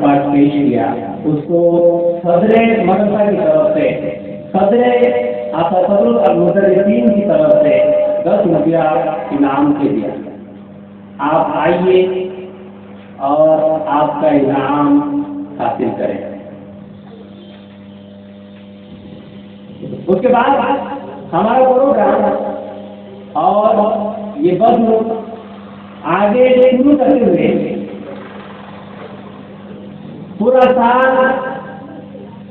پاٹ پیش کیا، اس کو صدر مدرسہ کی طرف سے، صدر اساتذہ المدرسین کی طرف سے 10 روپیہ انعام کے دیا۔ آپ آئیے اور آپ کا انعام حاصل کریں۔ اس کے بعد ہمارا پروگرام اور یہ بزم آگے شروع کرتے ہوئے پورا سال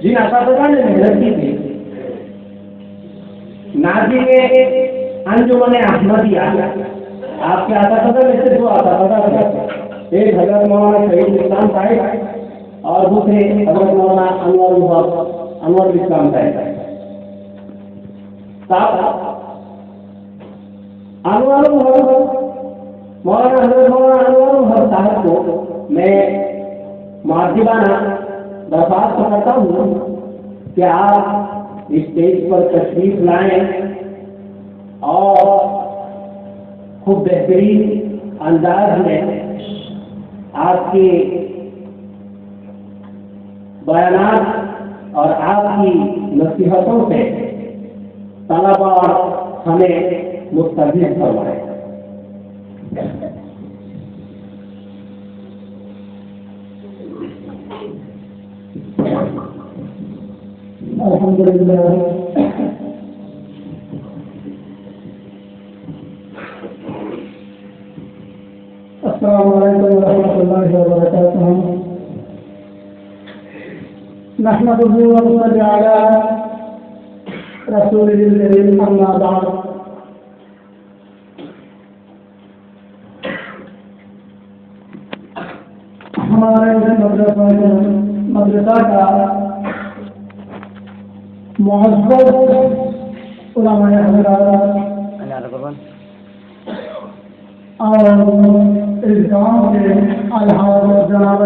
جن اساتذہ نے محنت کی تھی، ناظرین انجمن احمدیہ، آپ کے اساتذہ میں سے 2 اساتذہ تھے، ایک حضرت مولانا شہید اسلام صاحب اور دوسرے حضرت مولانا انور اسلام صاحب۔ مولانا حضرت مولانا انور صاحب کو میں معذبانہ درخواست کرتا ہوں کہ آپ اسٹیج پر تشریف لائیں اور خوب بہترین انداز میں آپ کے بیانات اور آپ کی نصیحتوں سے طلبا ہمیں مستفید فرمائیں۔ الحمدللہ السلام علیکم ورحمۃ اللہ وبرکاتہ۔ نحمده ونصلي على رسوله الكريم، اما بعد۔ ہمارے مدرسہ کا معزز علماء حضرات اور اس گاؤں کے الحاظ جناب